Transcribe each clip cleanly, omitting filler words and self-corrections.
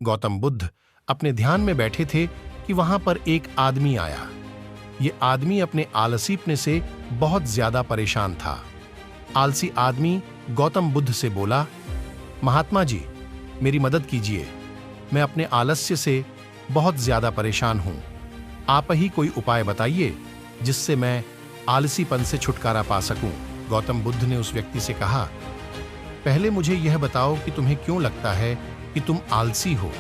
गौतम बुद्ध अपने ध्यान में बैठे थे कि वहां पर एक आदमी आया। ये आदमी अपने आलसीपने से बहुत ज्यादा परेशान था। आलसी आदमी गौतम बुद्ध से बोला, महात्मा जी, मेरी मदद कीजिए। मैं अपने आलस्य से बहुत ज्यादा परेशान हूं। आप ही कोई उपाय बताइए जिससे मैं आलसीपन से छुटकारा पा सकूं। गौतम बुद्ध ने उस व्यक्ति से कहा, पहले मुझे यह बताओ कि तुम्हें क्यों लगता है कि तुम आलसी हो।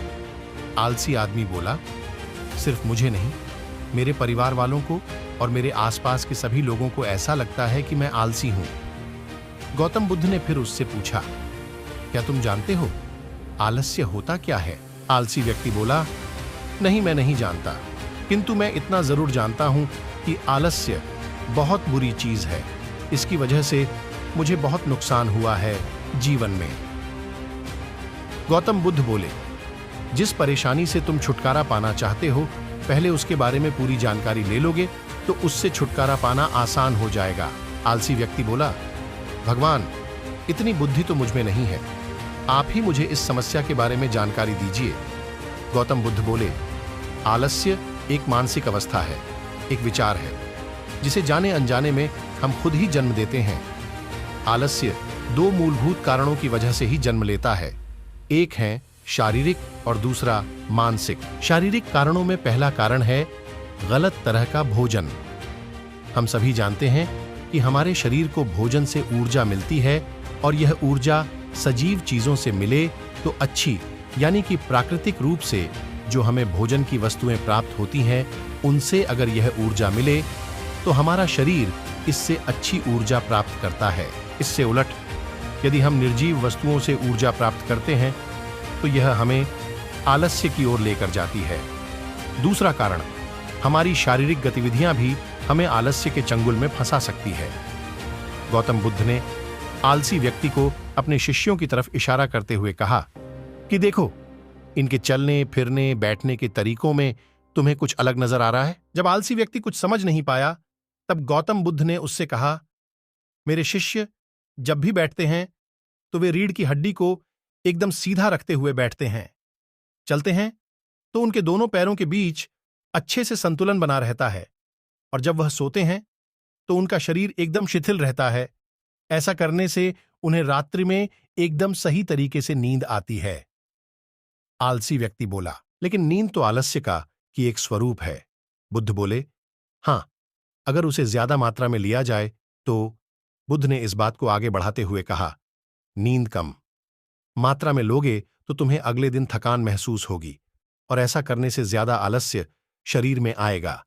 आलसी आदमी बोला, सिर्फ मुझे नहीं, मेरे परिवार वालों को और मेरे आसपास के सभी लोगों को ऐसा लगता है कि मैं आलसी हूं। गौतम बुद्ध ने फिर उससे पूछा, क्या तुम जानते हो आलस्य होता क्या है? आलसी व्यक्ति बोला, नहीं, मैं नहीं जानता, किंतु मैं इतना जरूर जानता हूं कि आलस्य बहुत बुरी चीज है। इसकी वजह से मुझे बहुत नुकसान हुआ है जीवन में। गौतम बुद्ध बोले, जिस परेशानी से तुम छुटकारा पाना चाहते हो, पहले उसके बारे में पूरी जानकारी ले लोगे तो उससे छुटकारा पाना आसान हो जाएगा। आलसी व्यक्ति बोला, भगवान, इतनी बुद्धि तो मुझ में नहीं है, आप ही मुझे इस समस्या के बारे में जानकारी दीजिए। गौतम बुद्ध बोले, आलस्य एक मानसिक अवस्था है, एक विचार है जिसे जाने अनजाने में हम खुद ही जन्म देते हैं। आलस्य दो मूलभूत कारणों की वजह से ही जन्म लेता है, एक है शारीरिक और दूसरा मानसिक। शारीरिक कारणों में पहला कारण है गलत तरह का भोजन। हम सभी जानते हैं कि हमारे शरीर को भोजन से ऊर्जा मिलती है और यह ऊर्जा सजीव चीजों से मिले तो अच्छी, यानी कि प्राकृतिक रूप से जो हमें भोजन की वस्तुएं प्राप्त होती हैं, उनसे अगर यह ऊर्जा मिले तो हमारा शरीर इससे अच्छी ऊर्जा प्राप्त करता है। इससे उलट यदि हम निर्जीव वस्तुओं से ऊर्जा प्राप्त करते हैं तो यह हमें आलस्य की ओर लेकर जाती है। दूसरा कारण, हमारी शारीरिक गतिविधियां भी हमें आलस्य के चंगुल में फंसा सकती है। गौतम बुद्ध ने आलसी व्यक्ति को अपने शिष्यों की तरफ इशारा करते हुए कहा कि देखो, इनके चलने फिरने बैठने के तरीकों में तुम्हें कुछ अलग नजर आ रहा है। जब आलसी व्यक्ति कुछ समझ नहीं पाया, तब गौतम बुद्ध ने उससे कहा, मेरे शिष्य जब भी बैठते हैं तो वे रीढ़ की हड्डी को एकदम सीधा रखते हुए बैठते हैं। चलते हैं तो उनके दोनों पैरों के बीच अच्छे से संतुलन बना रहता है, और जब वह सोते हैं तो उनका शरीर एकदम शिथिल रहता है। ऐसा करने से उन्हें रात्रि में एकदम सही तरीके से नींद आती है। आलसी व्यक्ति बोला, लेकिन नींद तो आलस्य का की एक स्वरूप है। बुद्ध बोले, हां, अगर उसे ज्यादा मात्रा में लिया जाए तो। बुद्ध ने इस बात को आगे बढ़ाते हुए कहा, नींद कम मात्रा में लोगे तो तुम्हें अगले दिन थकान महसूस होगी, और ऐसा करने से ज्यादा आलस्य शरीर में आएगा।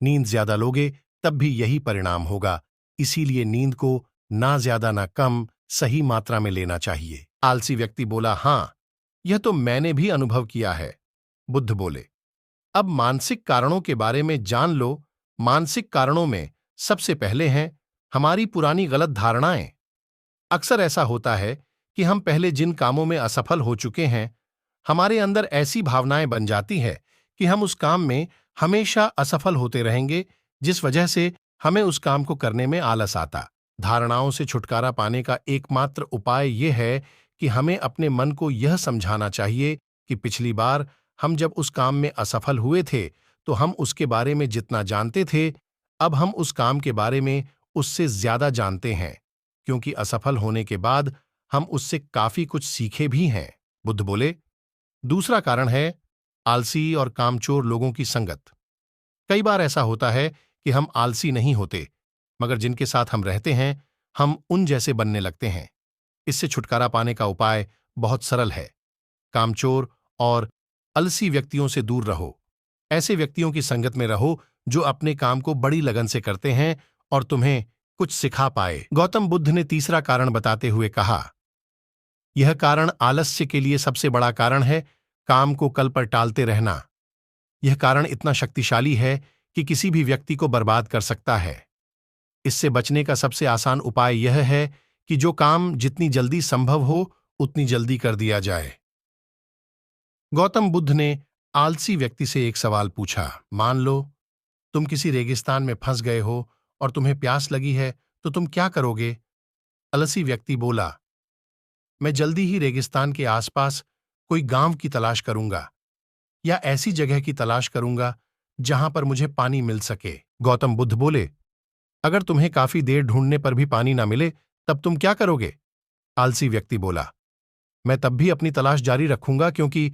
नींद ज्यादा लोगे तब भी यही परिणाम होगा। इसीलिए नींद को ना ज्यादा ना कम, सही मात्रा में लेना चाहिए। आलसी व्यक्ति बोला, हां, यह तो मैंने भी अनुभव किया है। बुद्ध बोले, अब मानसिक कारणों के बारे में जान लो। मानसिक कारणों में सबसे पहले हैं हमारी पुरानी गलत धारणाएं। अक्सर ऐसा होता है कि हम पहले जिन कामों में असफल हो चुके हैं, हमारे अंदर ऐसी भावनाएं बन जाती है कि हम उस काम में हमेशा असफल होते रहेंगे, जिस वजह से हमें उस काम को करने में आलस आता। धारणाओं से छुटकारा पाने का एकमात्र उपाय यह है कि हमें अपने मन को यह समझाना चाहिए कि पिछली बार हम जब उस काम में असफल हुए थे तो हम उसके बारे में जितना जानते थे, अब हम उस काम के बारे में उससे ज्यादा जानते हैं, क्योंकि असफल होने के बाद हम उससे काफी कुछ सीखे भी हैं। बुद्ध बोले, दूसरा कारण है आलसी और कामचोर लोगों की संगत। कई बार ऐसा होता है कि हम आलसी नहीं होते, मगर जिनके साथ हम रहते हैं, हम उन जैसे बनने लगते हैं। इससे छुटकारा पाने का उपाय बहुत सरल है। कामचोर और आलसी व्यक्तियों से दूर रहो। ऐसे व्यक्तियों की संगत में रहो जो अपने काम को बड़ी लगन से करते हैं और तुम्हें कुछ सिखा पाए। गौतम बुद्ध ने तीसरा कारण बताते हुए कहा, यह कारण आलस्य के लिए सबसे बड़ा कारण है काम को कल पर टालते रहना। यह कारण इतना शक्तिशाली है कि किसी भी व्यक्ति को बर्बाद कर सकता है। इससे बचने का सबसे आसान उपाय यह है कि जो काम जितनी जल्दी संभव हो उतनी जल्दी कर दिया जाए। गौतम बुद्ध ने आलसी व्यक्ति से एक सवाल पूछा, मान लो तुम किसी रेगिस्तान में फंस गए हो और तुम्हें प्यास लगी है, तो तुम क्या करोगे? आलसी व्यक्ति बोला, मैं जल्दी ही रेगिस्तान के आसपास कोई गांव की तलाश करूंगा या ऐसी जगह की तलाश करूंगा जहां पर मुझे पानी मिल सके। गौतम बुद्ध बोले, अगर तुम्हें काफी देर ढूंढने पर भी पानी ना मिले तब तुम क्या करोगे? आलसी व्यक्ति बोला, मैं तब भी अपनी तलाश जारी रखूंगा क्योंकि